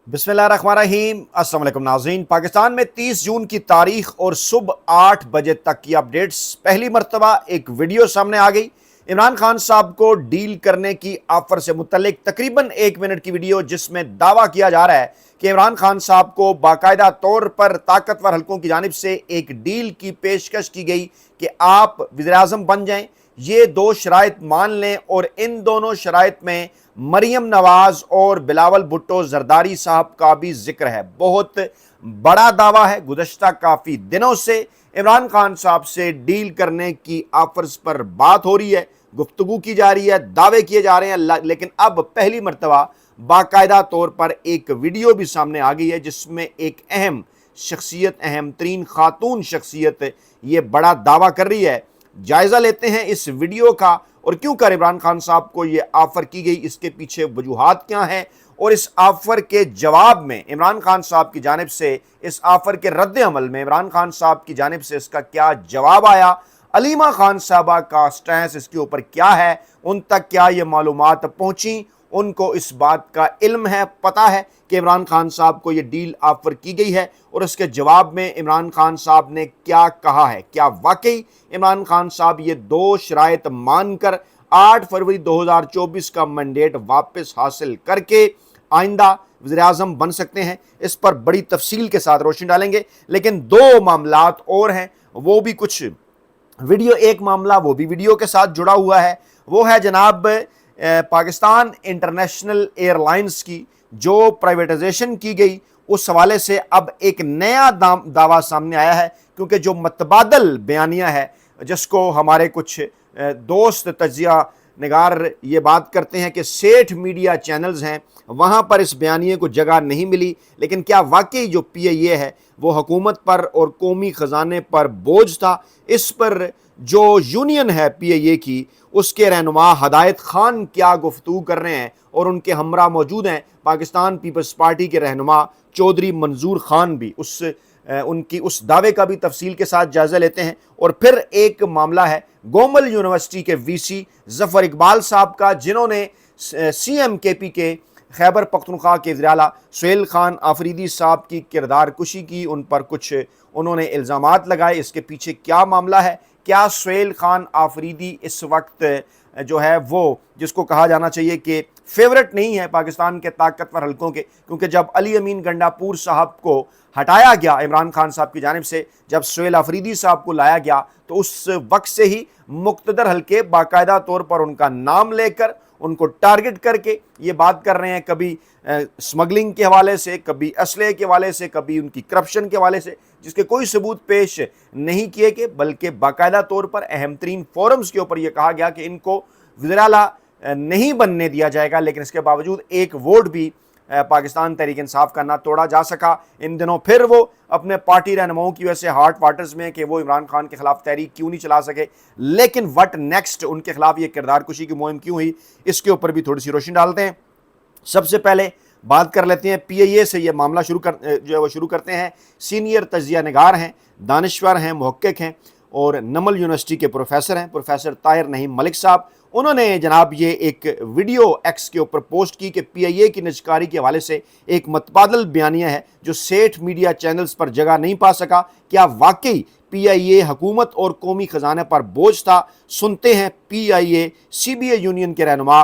بسم اللہ الرحمن الرحیم۔ السلام علیکم ناظرین۔ پاکستان میں 30 جون کی تاریخ اور صبح 8 بجے تک کی اپڈیٹس۔ پہلی مرتبہ ایک ویڈیو سامنے آ گئی عمران خان صاحب کو ڈیل کرنے کی آفر سے متعلق، تقریباً 1 منٹ کی ویڈیو، جس میں دعویٰ کیا جا رہا ہے کہ عمران خان صاحب کو باقاعدہ طور پر طاقتور حلقوں کی جانب سے ایک ڈیل کی پیشکش کی گئی کہ آپ وزیراعظم بن جائیں، یہ 2 شرائط مان لیں، اور ان دونوں شرائط میں مریم نواز اور بلاول بھٹو زرداری صاحب کا بھی ذکر ہے۔ بہت بڑا دعویٰ ہے۔ گزشتہ کافی دنوں سے عمران خان صاحب سے ڈیل کرنے کی آفرز پر بات ہو رہی ہے، گفتگو کی جا رہی ہے، دعوے کیے جا رہے ہیں، لیکن اب پہلی مرتبہ باقاعدہ طور پر ایک ویڈیو بھی سامنے آ گئی ہے جس میں ایک اہم شخصیت، اہم ترین خاتون شخصیت یہ بڑا دعویٰ کر رہی ہے۔ جائزہ لیتے ہیں اس ویڈیو کا اور کیوں کر عمران خان صاحب کو یہ آفر کی گئی، اس کے پیچھے وجوہات کیا ہیں، اور اس آفر کے جواب میں عمران خان صاحب کی جانب سے، اس آفر کے رد عمل میں عمران خان صاحب کی جانب سے اس کا کیا جواب آیا، علیمہ خان صاحبہ کا سٹینس اس کے اوپر کیا ہے، ان تک کیا یہ معلومات پہنچیں، ان کو اس بات کا علم ہے، پتہ ہے کہ عمران خان صاحب کو یہ ڈیل آفر کی گئی ہے، اور اس کے جواب میں عمران خان صاحب نے کیا کہا ہے۔ کیا واقعی عمران خان صاحب یہ 2 شرائط مان کر 8 فروری 2024 کا مینڈیٹ واپس حاصل کر کے آئندہ وزیراعظم بن سکتے ہیں؟ اس پر بڑی تفصیل کے ساتھ روشنی ڈالیں گے، لیکن 2 معاملات اور ہیں، وہ بھی کچھ ویڈیو، ایک معاملہ وہ بھی ویڈیو کے ساتھ جڑا ہوا ہے، وہ ہے جناب پاکستان انٹرنیشنل ایئر لائنز کی جو پرائیویٹائزیشن کی گئی، اس حوالے سے اب ایک نیا دعویٰ سامنے آیا ہے، کیونکہ جو متبادل بیانیہ ہے جس کو ہمارے کچھ دوست تجزیہ نگار یہ بات کرتے ہیں کہ 60 میڈیا چینلز ہیں، وہاں پر اس بیانیے کو جگہ نہیں ملی، لیکن کیا واقعی جو پی آئی اے ہے وہ حکومت پر اور قومی خزانے پر بوجھ تھا؟ اس پر جو یونین ہے پی آئی اے کی، اس کے رہنما ہدایت خان کیا گفتگو کر رہے ہیں، اور ان کے ہمراہ موجود ہیں پاکستان پیپلز پارٹی کے رہنما چودھری منظور خان بھی۔ ان کی اس دعوے کا بھی تفصیل کے ساتھ جائزہ لیتے ہیں، اور پھر ایک معاملہ ہے گومل یونیورسٹی کے وی سی ظفر اقبال صاحب کا، جنہوں نے سی ایم کے پی کے خیبر پختونخوا کے وزیر اعلیٰ سہیل خان آفریدی صاحب کی کردار کشی کی، ان پر کچھ انہوں نے الزامات لگائے۔ اس کے پیچھے کیا معاملہ ہے؟ کیا سہیل خان آفریدی اس وقت جو ہے وہ جس کو کہا جانا چاہیے کہ فیورٹ نہیں ہے پاکستان کے طاقتور حلقوں کے؟ کیونکہ جب علی امین گنڈا پور صاحب کو ہٹایا گیا عمران خان صاحب کی جانب سے، جب سہیل آفریدی صاحب کو لایا گیا، تو اس وقت سے ہی مقتدر حلقے باقاعدہ طور پر ان کا نام لے کر، ان کو ٹارگٹ کر کے یہ بات کر رہے ہیں، کبھی سمگلنگ کے حوالے سے، کبھی اسلحے کے حوالے سے، کبھی ان کی کرپشن کے حوالے سے، جس کے کوئی ثبوت پیش نہیں کیے گئے، بلکہ باقاعدہ طور پر اہم ترین فورمز کے اوپر یہ کہا گیا کہ ان کو وزیر اعلیٰ نہیں بننے دیا جائے گا، لیکن اس کے باوجود ایک ووٹ بھی پاکستان تحریک انصاف کا نہ توڑا جا سکا۔ ان دنوں پھر وہ اپنے پارٹی رہنماؤں کی وجہ سے ہارٹ واٹرز میں کہ وہ عمران خان کے خلاف تحریک کیوں نہیں چلا سکے، لیکن وٹ نیکسٹ، ان کے خلاف یہ کردار کشی کی مہم کیوں ہوئی، اس کے اوپر بھی تھوڑی سی روشنی ڈالتے ہیں۔ سب سے پہلے بات کر لیتے ہیں پی آئی اے سے، یہ معاملہ شروع کرتے ہیں۔ سینئر تجزیہ نگار ہیں، دانشور ہیں، محقق ہیں، اور نمل یونیورسٹی کے پروفیسر ہیں، پروفیسر طاہر نعیم ملک صاحب۔ انہوں نے جناب یہ ایک ویڈیو ایکس کے اوپر پوسٹ کی کہ پی آئی اے کی نجکاری کے حوالے سے ایک متبادل بیانیہ ہے جو 60 میڈیا چینلز پر جگہ نہیں پا سکا۔ کیا واقعی پی آئی اے حکومت اور قومی خزانے پر بوجھ تھا؟ سنتے ہیں پی آئی اے سی بی اے یونین کے رہنما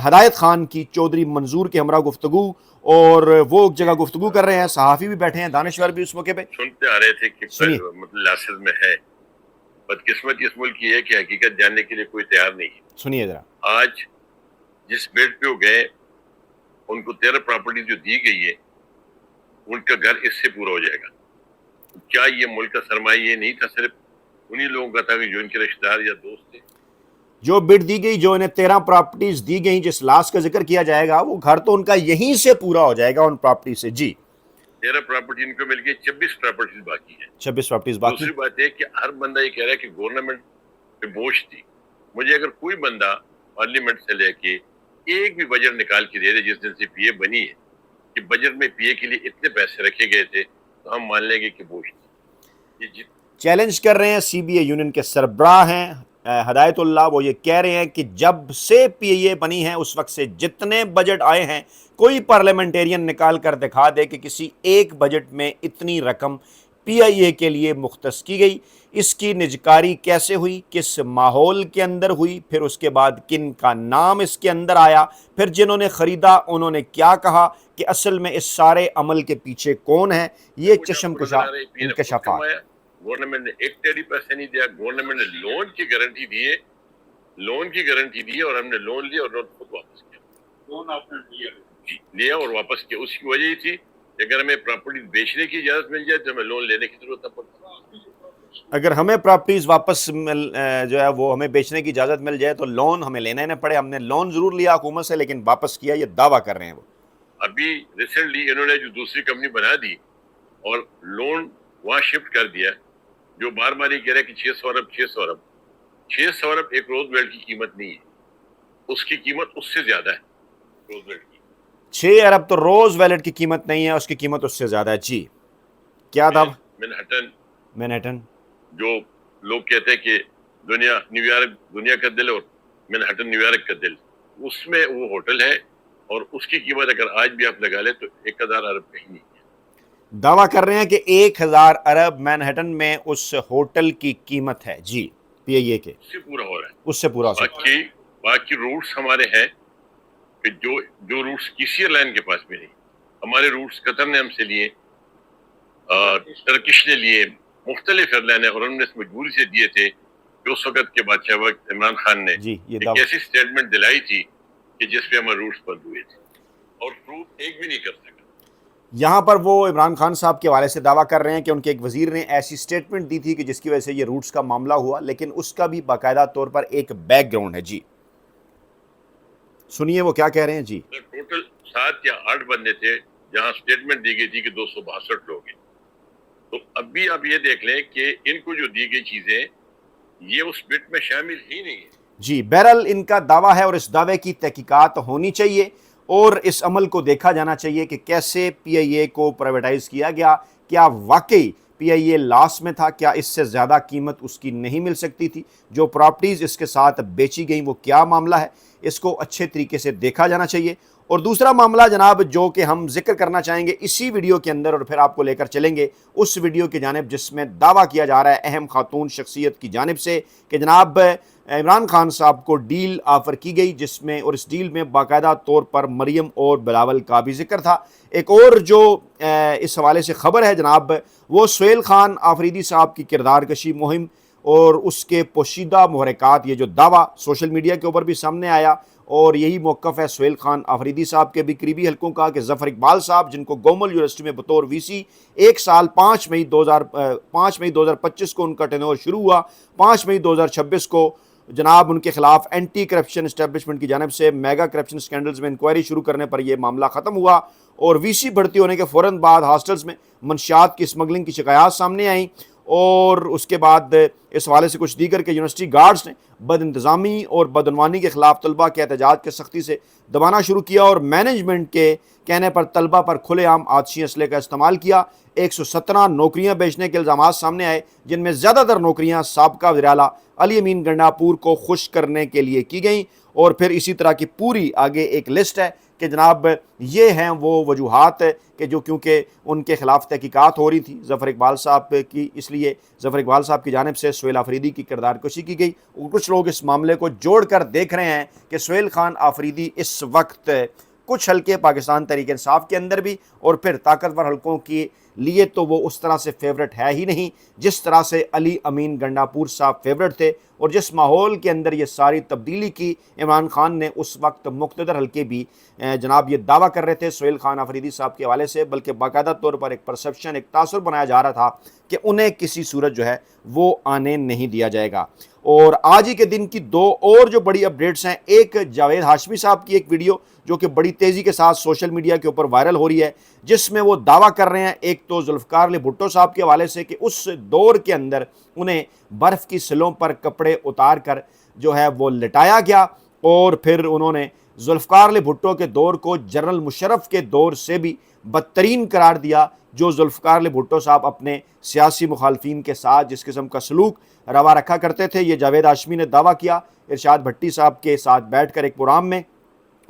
ہدایت خان کی چودھری منظور کے ہمراہ گفتگو، اور وہ ایک جگہ گفتگو کر رہے ہیں، صحافی بھی بیٹھے ہیں، دانشور بھی اس موقع پہ سنتے آ رہے تھے کہ مطلب لاسز میں ہے۔ بدقسمتی اس ملک کی ہے کہ حقیقت جاننے کے لیے کوئی تیار نہیں ہے۔ سنیے ذرا۔ آج جس بیٹ پہ وہ گئے، ان کو 13 پراپرٹی جو دی گئی ہے، ان کا گھر اس سے پورا ہو جائے گا۔ کیا یہ ملک کا سرمایہ یہ نہیں تھا صرف انہی لوگوں کا تھا کہ جو ان کے رشتہ دار یا دوست تھے؟ جو بٹ دی گئی، جو انہیں 13 پراپرٹیز دی گئیں، جس لاس کا ذکر کیا جائے گا، وہ گھر تو ان کا یہیں سے پورا ہو جائے گا ان پراپرٹی سے۔ جی 13 پراپرٹی ان کو مل گئی، 26 پراپرٹیز باقی ہیں۔ 26 پراپرٹیز باقی۔ دوسری بات ہے کہ ہر بندہ یہ کہہ رہا ہے کہ گورنمنٹ پہ بوجھ تھی۔ مجھے اگر کوئی بندہ پارلیمنٹ سے لے کے ایک بھی بجٹ نکال کے دے دے جس دن سے پی اے بنی ہے کہ بجٹ میں پی اے کے لیے اتنے پیسے رکھے گئے تھے، تو ہم مان لیں گے کہ بوجھ تھی۔ چیلنج کر رہے ہیں سی بی اے یونین کے سربراہ ہیں ہدایت اللہ وہ یہ کہہ رہے ہیں کہ جب سے پی ائی اے بنی ہے اس وقت سے جتنے بجٹ آئے ہیں کوئی پارلیمنٹیرین نکال کر دکھا دے کہ کسی ایک بجٹ میں اتنی رقم پی آئی اے کے لیے مختص کی گئی، اس کی نجکاری کیسے ہوئی، کس ماحول کے اندر ہوئی، پھر اس کے بعد کن کا نام اس کے اندر آیا، پھر جنہوں نے خریدا انہوں نے کیا کہا کہ اصل میں اس سارے عمل کے پیچھے کون ہے، یہ چشم کشا انکشافات۔ گورنمنٹ نے ایک ٹیری پیسے نہیں دیا، گورنمنٹ نے لون کی گارنٹی دی اور ہم نے لون لیا اور لون خود واپس کیا، لون آپ نے لیا اور واپس کیا۔ اس کی وجہ یہ تھی کہ اگر ہمیں پراپرٹی بیچنے کی اجازت مل جائے تو ہمیں لون لینے کی ضرورت نہ پڑتی۔ اگر ہمیں پراپرٹیز واپس جو ہے وہ ہمیں بیچنے کی اجازت مل جائے تو لون ہمیں لینا ہی نہ پڑے۔ ہم نے لون ضرور لیا حکومت سے لیکن واپس کیا، یہ دعویٰ کر رہے ہیں وہ۔ ابھی ریسنٹلی انہوں نے جو دوسری کمپنی بنا دی اور لون وہاں شفٹ کر دیا، جو بار بار یہ کہہ رہے کہ 600 ارب ایک روز ویلڈ کی قیمت نہیں ہے، اس کی قیمت اس سے زیادہ ہے۔ روز ویلڈ کی 6 ارب تو روز ویلٹ کی قیمت نہیں ہے، اس کی قیمت اس سے زیادہ ہے۔ جی کیا تھا؟ مینہٹن جو لوگ کہتے ہیں کہ نیو یارک دنیا کا دل اور مینہٹن نیو یارک کا دل، اس میں وہ ہوٹل ہے اور اس کی قیمت اگر آج بھی آپ لگا لیں تو 1000 ارب کہیں نہیں ہے۔ دعویٰ کر رہے ہیں کہ 1000 ارب مینہٹن میں اس ہوٹل کی قیمت ہے۔ جی پی ائی اے کے اس سے پورا ہو رہا ہے، اس سے پورا ہو سکتا ہے۔ باقی روٹس ہمارے ہیں کہ جو روٹس کسی ایئرلائن کے پاس بھی نہیں، ہمارے روٹس قطر نے ہم سے لیے، ٹرکش نے لیے، مختلف ایئرلائن ہیں، اور انہوں نے اس مجبوری سے دیے تھے کہ اس وقت کے بادشاہ وقت عمران خان نے ایک ایسی سٹیٹمنٹ دلائی تھی کہ جس پہ ہمارے روٹس بند ہوئے تھے اور پروف ایک بھی نہیں کر سکا۔ یہاں پر وہ عمران خان صاحب کے حوالے سے دعویٰ کر رہے ہیں کہ ان کے ایک وزیر نے ایسی سٹیٹمنٹ دی تھی کہ جس کی وجہ سے یہ روٹس کا معاملہ ہوا، لیکن اس کا بھی باقاعدہ طور پر ایک بیک گراؤنڈ ہے۔ جی سنیے وہ کیا کہہ رہے ہیں۔ جی ٹوٹل 7 یا 8 بندے تھے جہاں سٹیٹمنٹ دی گئی تھی کہ 262 لوگ ہیں، تو اب بھی آپ یہ دیکھ لیں کہ ان کو جو دی گئی چیزیں یہ اس بٹ میں شامل ہی نہیں ہے۔ جی بہرحال ان کا دعویٰ ہے اور اس دعوے کی تحقیقات ہونی چاہیے اور اس عمل کو دیکھا جانا چاہیے کہ کیسے پی آئی اے کو پرائیویٹائز کیا گیا، کیا واقعی پی آئی اے لاس میں تھا، کیا اس سے زیادہ قیمت اس کی نہیں مل سکتی تھی، جو پراپرٹیز اس کے ساتھ بیچی گئیں وہ کیا معاملہ ہے، اس کو اچھے طریقے سے دیکھا جانا چاہیے۔ اور دوسرا معاملہ جناب جو کہ ہم ذکر کرنا چاہیں گے اسی ویڈیو کے اندر اور پھر آپ کو لے کر چلیں گے اس ویڈیو کی جانب جس میں دعویٰ کیا جا رہا ہے اہم خاتون شخصیت کی جانب سے کہ جناب عمران خان صاحب کو ڈیل آفر کی گئی، جس میں اور اس ڈیل میں باقاعدہ طور پر مریم اور بلاول کا بھی ذکر تھا۔ ایک اور جو اس حوالے سے خبر ہے جناب وہ سہیل خان آفریدی صاحب کی کردار کشی مہم اور اس کے پوشیدہ محرکات، یہ جو دعویٰ سوشل میڈیا کے اوپر بھی سامنے آیا اور یہی موقف ہے سہیل خان آفریدی صاحب کے بھی قریبی حلقوں کا کہ ظفر اقبال صاحب جن کو گومل یونیورسٹی میں بطور وی سی 1 سال 5 مئی 2025 کو ان کا ٹینور شروع ہوا، 5 مئی 2026 کو جناب ان کے خلاف اینٹی کرپشن اسٹیبلشمنٹ کی جانب سے میگا کرپشن سکینڈلز میں انکوائری شروع کرنے پر یہ معاملہ ختم ہوا اور وی سی بھرتی ہونے کے فوراً بعد ہاسٹلز میں منشیات کی اسمگلنگ کی شکایات سامنے آئیں اور اس کے بعد اس حوالے سے کچھ دیگر کے یونیورسٹی گارڈز نے بد انتظامی اور بدعنوانی کے خلاف طلبہ کے احتجاج کے سختی سے دبانا شروع کیا اور مینجمنٹ کے کہنے پر طلبہ پر کھلے عام آتشی اسلحے کا استعمال کیا۔ 117 نوکریاں بیچنے کے الزامات سامنے آئے جن میں زیادہ تر نوکریاں سابقہ وزیر اعلیٰ علی امین گنڈاپور کو خوش کرنے کے لیے کی گئیں اور پھر اسی طرح کی پوری آگے ایک لسٹ ہے کہ جناب یہ ہیں وہ وجوہات کہ جو کیونکہ ان کے خلاف تحقیقات ہو رہی تھی ظفر اقبال صاحب کی، اس لیے ظفر اقبال صاحب کی جانب سے سہیل آفریدی کی کردار کشی کی گئی اور کچھ لوگ اس معاملے کو جوڑ کر دیکھ رہے ہیں کہ سہیل خان آفریدی اس وقت کچھ حلقے پاکستان تحریک انصاف کے اندر بھی اور پھر طاقتور حلقوں کے لیے تو وہ اس طرح سے فیورٹ ہے ہی نہیں جس طرح سے علی امین گنڈاپور صاحب فیورٹ تھے، اور جس ماحول کے اندر یہ ساری تبدیلی کی عمران خان نے اس وقت مقتدر حلقے بھی جناب یہ دعویٰ کر رہے تھے سہیل خان آفریدی صاحب کے حوالے سے، بلکہ باقاعدہ طور پر ایک پرسیپشن، ایک تاثر بنایا جا رہا تھا کہ انہیں کسی صورت جو ہے وہ آنے نہیں دیا جائے گا۔ اور آج ہی کے دن کی 2 اور جو بڑی اپڈیٹس ہیں، ایک جاوید ہاشمی صاحب کی ایک ویڈیو جو کہ بڑی تیزی کے ساتھ سوشل میڈیا کے اوپر وائرل ہو رہی ہے جس میں وہ دعویٰ کر رہے ہیں ایک تو ذوالفقار علی بھٹو صاحب کے حوالے سے کہ اس دور کے اندر انہیں برف کی سلوں پر کپڑے اتار کر جو ہے وہ لٹایا گیا اور پھر انہوں نے ذوالفقار علی بھٹو کے دور کو جنرل مشرف کے دور سے بھی بدترین قرار دیا، جو ذوالفقار علی بھٹو صاحب اپنے سیاسی مخالفین کے ساتھ جس قسم کا سلوک روا رکھا کرتے تھے، یہ جاوید ہاشمی نے دعویٰ کیا ارشاد بھٹی صاحب کے ساتھ بیٹھ کر ایک پروگرام میں۔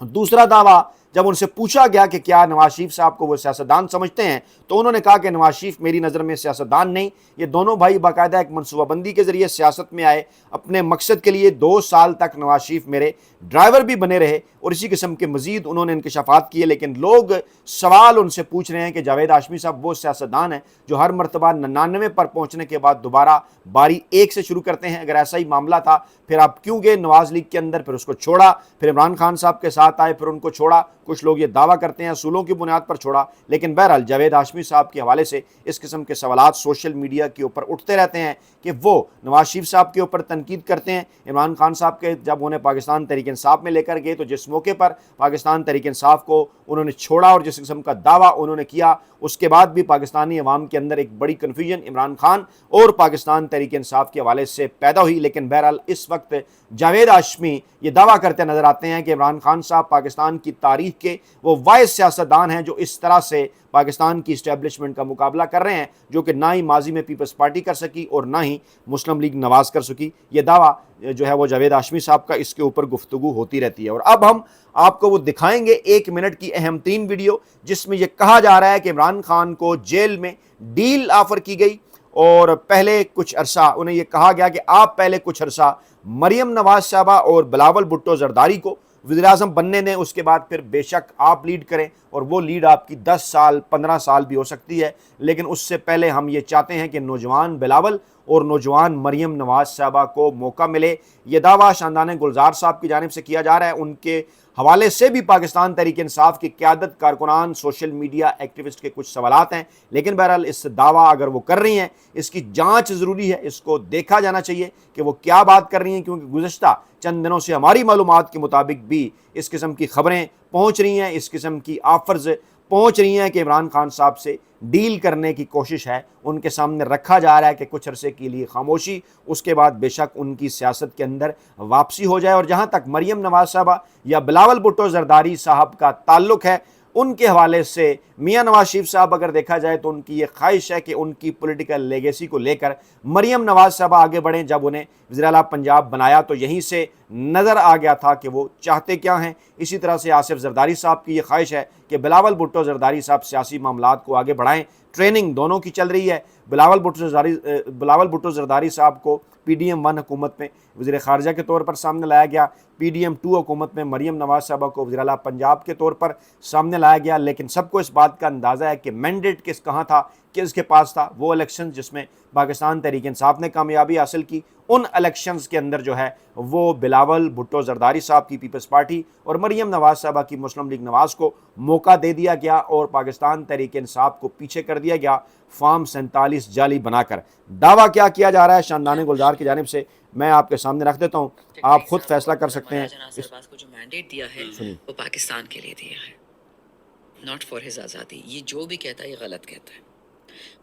دوسرا دعویٰ، جب ان سے پوچھا گیا کہ کیا نواز شریف صاحب کو وہ سیاستدان سمجھتے ہیں، تو انہوں نے کہا کہ نواز شریف میری نظر میں سیاستدان نہیں، یہ دونوں بھائی باقاعدہ ایک منصوبہ بندی کے ذریعے سیاست میں آئے، اپنے مقصد کے لیے 2 سال تک نواز شریف میرے ڈرائیور بھی بنے رہے، اور اسی قسم کے مزید انہوں نے انکشافات کیے۔ لیکن لوگ سوال ان سے پوچھ رہے ہیں کہ جاوید ہاشمی صاحب وہ سیاستدان ہیں جو ہر مرتبہ 99 پر پہنچنے کے بعد دوبارہ باری 1 سے شروع کرتے ہیں؟ اگر ایسا ہی معاملہ تھا پھر آپ کیوں گئے نواز لیگ کے اندر، پھر اس کو چھوڑا، پھر عمران خان صاحب کے ساتھ آئے، پھر ان کو چھوڑا؟ کچھ لوگ یہ دعویٰ کرتے ہیں اصولوں کی بنیاد پر چھوڑا، لیکن بہرحال جاوید ہاشمی صاحب کے حوالے سے اس قسم کے سوالات سوشل میڈیا کے اوپر اٹھتے رہتے ہیں کہ وہ نواز شریف صاحب کے اوپر تنقید کرتے ہیں۔ عمران خان صاحب کے جب انہیں پاکستان تحریک انصاف میں لے کر گئے تو جس موقع پر پاکستان تحریک انصاف کو انہوں نے چھوڑا اور جس قسم کا دعویٰ انہوں نے کیا، اس کے بعد بھی پاکستانی عوام کے اندر ایک بڑی کنفیوژن عمران خان اور پاکستان تحریک انصاف کے حوالے سے پیدا ہوئی۔ لیکن بہرحال اس وقت جاوید ہاشمی یہ دعویٰ کرتے نظر آتے ہیں کہ عمران خان صاحب پاکستان کی تاریخ کے وہ واحد سیاستدان ہیں جو اس طرح سے پاکستان کی اسٹیبلشمنٹ کا مقابلہ کر رہے ہیں، جو کہ نہ ہی ماضی میں پیپلز پارٹی کر سکی اور نہ ہی مسلم لیگ نواز کر سکی۔ یہ دعویٰ جو ہے وہ جاوید ہاشمی صاحب کا، اس کے اوپر گفتگو ہوتی رہتی ہے۔ اور اب ہم آپ کو وہ دکھائیں گے 1 منٹ کی اہم ترین ویڈیو، جس میں یہ کہا جا رہا ہے کہ عمران خان کو جیل میں ڈیل آفر کی گئی، اور پہلے کچھ عرصہ انہیں یہ کہا گیا کہ آپ پہلے کچھ عرصہ مریم نواز صاحبہ اور بلاول بھٹو زرداری کو وزیراعظم بننے دیں، اس کے بعد پھر بے شک آپ لیڈ کریں، اور وہ لیڈ آپ کی 10 سال 15 سال بھی ہو سکتی ہے، لیکن اس سے پہلے ہم یہ چاہتے ہیں کہ نوجوان بلاول اور نوجوان مریم نواز صاحبہ کو موقع ملے۔ یہ دعویٰ شاندان گلزار صاحب کی جانب سے کیا جا رہا ہے، ان کے حوالے سے بھی پاکستان تحریک انصاف کی قیادت، کارکنان، سوشل میڈیا ایکٹیوسٹ کے کچھ سوالات ہیں، لیکن بہرحال اس دعویٰ اگر وہ کر رہی ہیں اس کی جانچ ضروری ہے، اس کو دیکھا جانا چاہیے کہ وہ کیا بات کر رہی ہیں، کیونکہ گزشتہ چند دنوں سے ہماری معلومات کے مطابق بھی اس قسم کی خبریں پہنچ رہی ہیں، اس قسم کی آفرز پہنچ رہی ہیں کہ عمران خان صاحب سے ڈیل کرنے کی کوشش ہے، ان کے سامنے رکھا جا رہا ہے کہ کچھ عرصے کے لیے خاموشی، اس کے بعد بے شک ان کی سیاست کے اندر واپسی ہو جائے۔ اور جہاں تک مریم نواز صاحبہ یا بلاول بھٹو زرداری صاحب کا تعلق ہے، ان کے حوالے سے میاں نواز شریف صاحب اگر دیکھا جائے تو ان کی یہ خواہش ہے کہ ان کی پولیٹیکل لیگیسی کو لے کر مریم نواز صاحبہ آگے بڑھیں۔ جب انہیں وزیر اعلیٰ پنجاب بنایا تو یہیں سے نظر آ گیا تھا کہ وہ چاہتے کیا ہیں۔ اسی طرح سے آصف زرداری صاحب کی یہ خواہش ہے کہ بلاول بھٹو زرداری صاحب سیاسی معاملات کو آگے بڑھائیں، ٹریننگ دونوں کی چل رہی ہے۔ بلاول بھٹو زرداری صاحب کو PDM-1 حکومت میں وزیر خارجہ کے طور پر سامنے لایا گیا، PDM-2 حکومت میں مریم نواز صاحبہ کو وزیر اعلیٰ پنجاب کے طور پر سامنے لایا گیا، لیکن سب کو اس بات کا اندازہ ہے کہ مینڈیٹ کہاں تھا، کس کے پاس تھا۔ وہ الیکشن جس میں پاکستان تحریک انصاف نے کامیابی حاصل کی، ان الیکشنز کے اندر جو ہے وہ بلاول بھٹو زرداری صاحب کی پیپلز پارٹی اور مریم نواز صاحبہ کی مسلم لیگ نواز کو موقع دے دیا گیا اور پاکستان تحریک انصاف کو پیچھے کر دیا گیا، فارم 47 جعلی بنا کر۔ دعویٰ کیا جا رہا ہے شاندان گلزار کی جانب سے، میں آپ کے سامنے رکھ دیتا ہوں، آپ خود فیصلہ کر سکتے ہیں۔ عباس کو جو مینڈیٹ دیا ہے وہ پاکستان کے لیے دیا ہے، ناٹ فار ہز آزادی۔ یہ جو بھی کہتا ہے یہ غلط کہتا ہے۔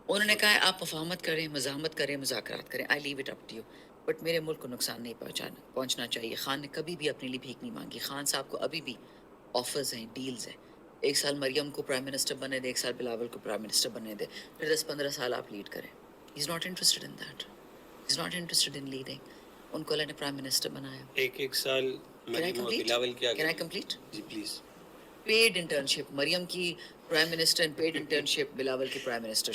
انہوں نے کہا ہے آپ مفاہمت کریں، مزاحمت کریں، مذاکرات کریں، I leave it up to you, but میرے ملک کو نقصان نہیں پہنچنا چاہیے۔ خان نے کبھی بھی اپنے لیے بھیک نہیں مانگی، خان صاحب کو ابھی بھی آفرز ہیں، ڈیلز ہیں۔ 1 سال مریم کو پرائم منسٹر بننے دے، 1 سال بلاول کو پرائم منسٹر بننے دے، پھر 10-15 سال آپ لیڈ کریں۔ He is not interested in that, he is not interested in leading. ان کو اللہ نے پرائم منسٹر بنایا۔ ایک سال مریم اور بلاول کیا کین آئی کمپلیٹ؟ جی پلیز۔ پیڈ انٹرنشپ، مریم کی prime minister and paid internship, Bilawal کی پرائم منسٹر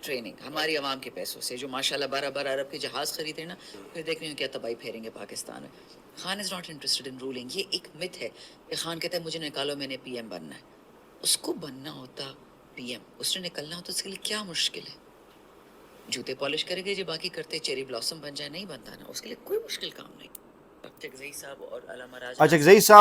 ٹریننگ ہماری عوام کے پیسوں سے، جو ماشاءاللہ 12 ارب کے جہاز خریدے نا، پھر دیکھ رہے ہیں کیا تباہی پھیریں گے پاکستان میں۔ Khan is not interested in ruling. یہ ایک مت ہے کہ خان کہتا ہے مجھے نکالو، میں نے PM بننا ہے۔ اس کو بننا ہوتا PM، اس نے نکلنا ہوتا، اس کے لیے کیا مشکل ہے؟ جوتے پالش کرے گے، جو باقی کرتے چیری بلاسم بن جائے، نہیں بنتا نا، اس کے لیے کوئی مشکل کام نہیں۔ اچکزئی صاحب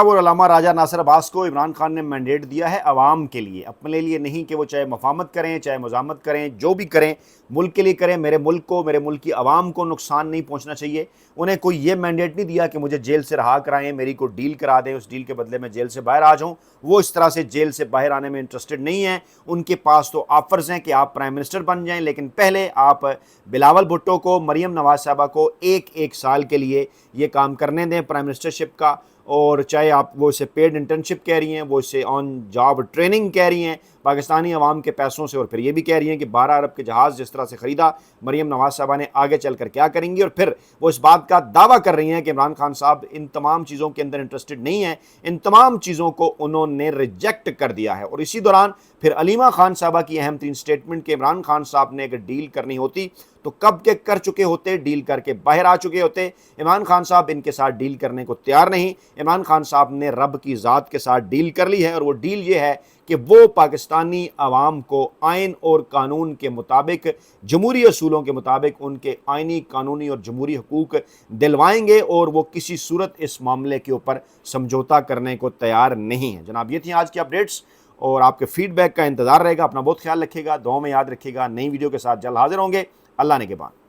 اور علامہ راجہ ناصر عباس کو عمران خان نے مینڈیٹ دیا ہے عوام کے لیے، اپنے لیے نہیں کہ وہ چاہے مفاہمت کریں، چاہے مزاحمت کریں، جو بھی کریں ملک کے لیے کریں، میرے ملک کو، میرے ملک کی عوام کو نقصان نہیں پہنچنا چاہیے۔ انہیں کوئی یہ مینڈیٹ نہیں دیا کہ مجھے جیل سے رہا کرائیں، میری کو ڈیل کرا دیں، اس ڈیل کے بدلے میں جیل سے باہر آ جاؤں۔ وہ اس طرح سے جیل سے باہر آنے میں انٹرسٹڈ نہیں ہیں۔ ان کے پاس تو آفرز ہیں کہ آپ پرائم منسٹر بن جائیں، لیکن پہلے آپ بلاول بھٹو کو، مریم نواز صاحبہ کو 1 سال کے لیے یہ کام کرنے دیں پرائم منسٹرشپ کا، اور چاہے آپ وہ اسے پیڈ انٹرنشپ کہہ رہی ہیں، وہ اسے آن جاب ٹریننگ کہہ رہی ہیں پاکستانی عوام کے پیسوں سے، اور پھر یہ بھی کہہ رہی ہیں کہ 12 ارب کے جہاز جس طرح سے خریدا مریم نواز صاحبہ نے، آگے چل کر کیا کریں گی، اور پھر وہ اس بات کا دعویٰ کر رہی ہیں کہ عمران خان صاحب ان تمام چیزوں کے اندر انٹرسٹڈ نہیں ہیں، ان تمام چیزوں کو انہوں نے ریجیکٹ کر دیا ہے۔ اور اسی دوران پھر علیمہ خان صاحبہ کی اہم ترین سٹیٹمنٹ کہ عمران خان صاحب نے اگر ڈیل کرنی ہوتی تو کب کے کر چکے ہوتے، ڈیل کر کے باہر آ چکے ہوتے۔ عمران خان صاحب ان کے ساتھ ڈیل کرنے کو تیار نہیں۔ عمران خان صاحب نے رب کی ذات کے ساتھ ڈیل کر لی ہے، اور وہ ڈیل یہ ہے کہ وہ پاکستانی عوام کو آئین اور قانون کے مطابق، جمہوری اصولوں کے مطابق ان کے آئینی، قانونی اور جمہوری حقوق دلوائیں گے، اور وہ کسی صورت اس معاملے کے اوپر سمجھوتا کرنے کو تیار نہیں ہے۔ جناب یہ تھیں آج کی اپڈیٹس، اور آپ کے فیڈ بیک کا انتظار رہے گا۔ اپنا بہت خیال رکھیے گا، دعاؤں میں یاد رکھیے گا۔ نئی ویڈیو کے ساتھ جلد حاضر ہوں گے۔ اللہ نے کے بعد۔